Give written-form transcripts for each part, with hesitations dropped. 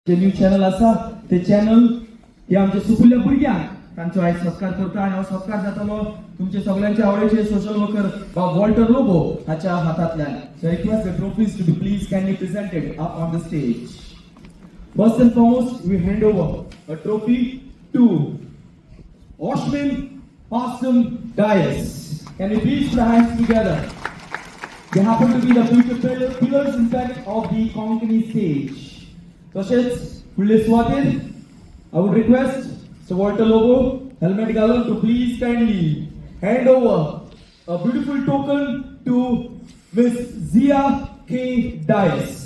जे news channel असा ते चॅनल हे आमचे सुपुल्या भुरग्यांक तांचो आयज सत्कार करता आणि हो सत्कार जातालो तुमचे सगळ्यांचे आवडीचे सोशल वर्कर बा वॉल्टर लोबो हाच्या हातांतल्यान. So request the trophies to be please kindly presented up on the stage. First and foremost, we hand over a trophy to Oshmin Paston Dias. Can we please put our hands together? They happen to be the future pillars, in fact, of the Konkani stage. तसेच फुडले सुवातेर I would request Sir Walter Lobo, Helmet Galon, to please kindly hand over a beautiful token to Miss Zia K. Dias.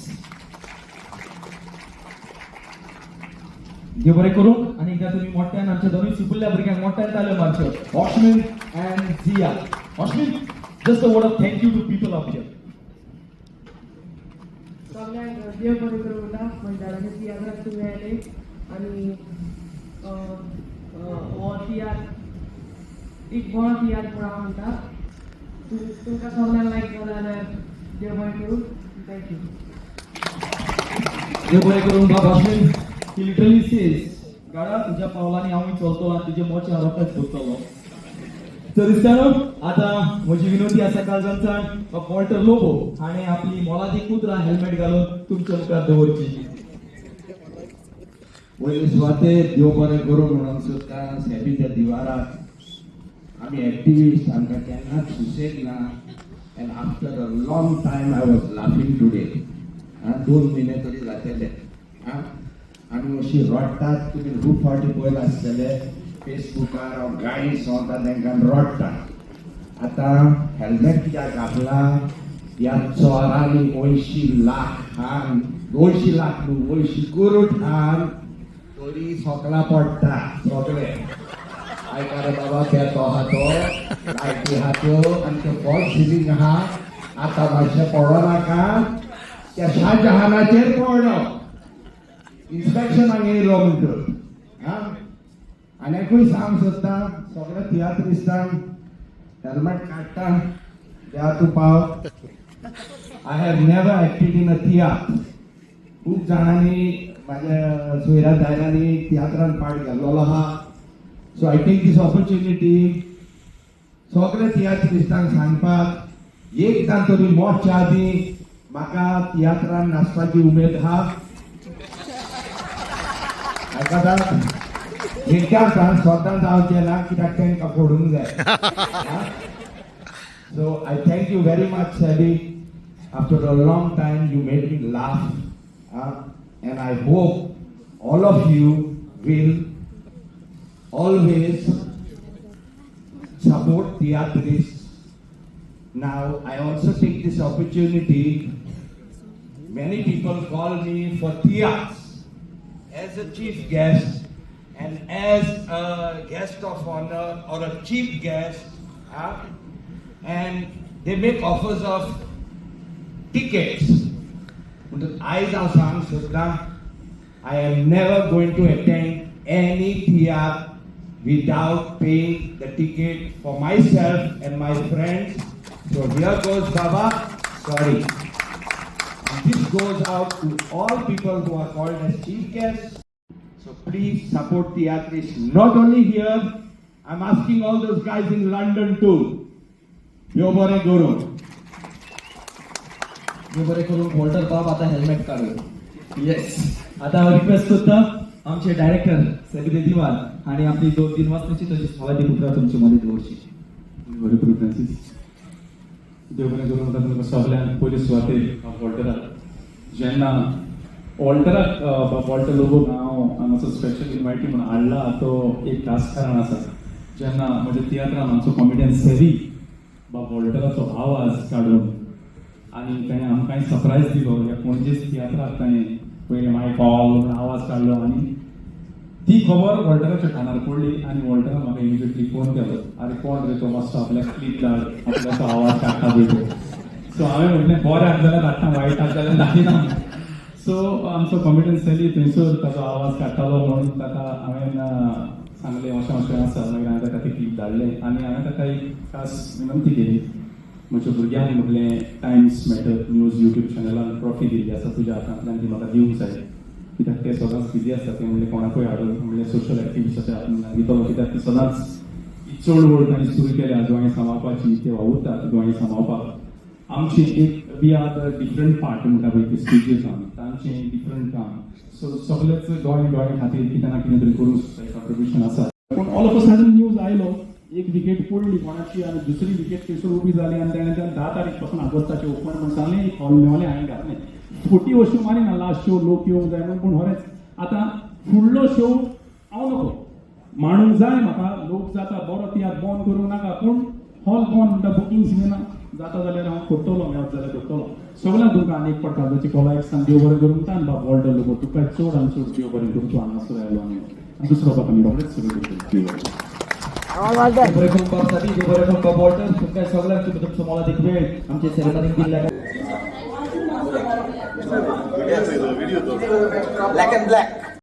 जे बरे करू आणि एकदा तुम्ही मोठ्यान आमच्या दोन्ही सुपुल्या भुरग्यांक मोठ्यान ताल्यो मारच्यो. ऑशमिन अँड झिया. ऑशमिन, just a word of thank you to people of here. सगळ्यांक देव बरें करूं म्हणटा मंडळाचे तियात्राक तुमी आयले आनी हो तियात्र एक बरो तियात्र म्हणून हांव म्हणटा. तुमकां सगळ्यांक लायक जालें जाल्यार देव बरें करूं. थँक्यू. जे बरे करू बाबा ऑशमिन. He literally says, गाडा तुझ्या पावलांनी हांव चलतलो आणि तुझे मोचे हांव रोखडेच करतलो. तर दिसतालो आता म्हजी विनंती आसा काळजांतल्यान वॉल्टर लोबो हाणें आपली मोलादी कुत्रा हेल्मेट घालून तुमच्या मुखार दवरची. पयले सुवातेर देव बरें करूं म्हणून सुद्दां सेबीच्या दिवाराक आमी एक्टिविस्ट आमकां केन्नाच सुसेग ना. End after a long time I was laughing today. 2 म्हयने तरी जातले आमी अशी रडटात. तुमी खूब फावटी पळयला आसतले फेसबुकार हांव गाणी सोंवता तांकां रडटात. आतां हेल्मेट कित्याक घातला ह्या चोरांनी 80 लाख हाण 200 लाख न्हू 80 करोड हाण तरी सोकला पडटा सगळे. आयका रे बाबा पेतो आहा तो लायटी आहा त्यो आनी त्यो फॉल्स सिलींग आहा. आतां मातशें पडोनाका त्या शाहजहानाचेर पडलो इन्स्पेक्शनाक येयलो म्हणटून. आनी एकूय सांग सोदता सगळ्या तियात्रिस्टांक हेल्मेट काडटा देवा तूं पाव. I have never acted in a tiatr. खूब जाणांनी म्हाज्या सोयऱ्या दायलांनी तियात्रान पार्ट घाल्लेलो आहा. So I take this opportunity सगळ्या तियात्रिस्टांक सांगपाक एकदां तरी मोर्चा दी. म्हाका तियात्रान नाचपाची उमेद आहा. एकदां स्वता जावचें ना कित्याक तांकां फोडूंक जाय. So I thank you very much SEBI. After a long time you made me laugh end I hope all of you will always support theatrists. Now I also take this opportunity. Many people call me for theaters as a chief guest and as a guest of honor or a chief guest, and they make offers of tickets. But I सांग सुद्दां I am never going to attend any theatre without paying the ticket for myself and my friends. So here goes Baba. Sorry. And this goes out to all people who are called as chief guests. So please support theatrists. Not only here, I'm asking all those guys in London too. Yo bore guru. जे बरे करून Walter बाब आता helmet काढू. Yes. आता request करता आमचे director सबिले दिवान आणि आपली 2-3 वाजताची तशी सवादी पुत्रा तुमची मदत दवरची. बरे करून फ्रांसीस देव बरें करून आतां तुमकां सगळ्यांक पयली सुवातेर वॉल्टराक जेन्ना वॉल्टराक वॉल्टर लोबो हांव हांगासर स्पेशल इन्वायटी म्हणून हाडला तो एक खास कारण आसा. जेन्ना म्हज्या तियात्रान आमचो कॉमेडियन सेवी वॉल्टराचो आवाज काडून आनी ताणें आमकां सरप्रायज दिलो. ह्या पणजेच तियात्राक ताणें पयलें माय कॉल म्हणून आवाज काडलो आनी ती खबर वॉल्टराच्या कानार पडली आनी वॉल्टरान म्हाका इमिजिएटली फोन केलो. आरे कोण रे तो मातसो आपल्याक क्लिप धाड आपल्याचो आवाज काडटा पळय तो. सो हांवें म्हटलें बरें आसा जाल्यार धाडटा वायट आसा जाल्यार दाखयना. सो आमचो कॉमेडियन सेली थंयसर ताचो आवाज काडटालो म्हणून ताका हांवें सांगलें अशें अशें आसा. मागीर हांवें ताका ती क्लिप धाडलें आनी हांवें ताका एक खास विनंती केली. म्हज्या भुरग्यांक म्हटलें टायम्स मॅटर न्यूज यूट्यूब चॅनलान ट्रॉफी दिल्ली आसा तुज्या हातांतल्यान ती म्हाका दिवंक जाय. कित्याक ते सदांच बिजी आसता ते म्हणजे कोणाकूय हाडून म्हणजे सोशल एक्टिविटीसाठी हातून दितलो कित्याक ते सदांच चड व्हड तांणी सुरू केल्या गोंय सांबाळपाची ते वावुरतात गोंय सांबाळपाक आमची एक we are the different part म्हणटा पळय ते स्टेजीस तांचें डिफरंट काम सो सगळेच गोंय खातीर कितें ना कितें तरी करूंक कॉन्ट्रिब्युशन आसा पूण all of a sudden news आयलो एक विकेट पडली कोणाची आनी दुसरी विकेट थंयसर उबी जाली आनी ताणें 10 तारीख पासून ऑगस्टाचे ओपन म्हण सांगलें एक हॉल मेवलें हांवें घातलें खोटी अश्यो मारिना लास्ट शो लोक येवंक जाय म्हणून पूण खरेंच आतां फुडलो शो हांव नको माणूक जाय म्हाका लोक जाता बरो तियात्र बंद करूंक नाका पूण हॉल बंद म्हणटा बुकिंग्स घेना जाता जाल्यार हांव करतलो मेळत जाल्यार करतलो सगळ्यांक तुमकां आनी एक पडटा ताची कॉला एक सांग देव बरें करूंक तान बाब वॉल्टर लोगो तुका चड आनी चड देव बरें करूंक तूं हांगासर आयलो आनी दुसरो बाबा आमी रोखडेच सगळें करतलो बरे करून बाबसाठी बरे करून बाब वॉल्टर तुमकां सगळ्यांक तुम्ही तुमचो मोलादीक वेळ आमचे सेरेमनीक दिल्ल्या Black and black.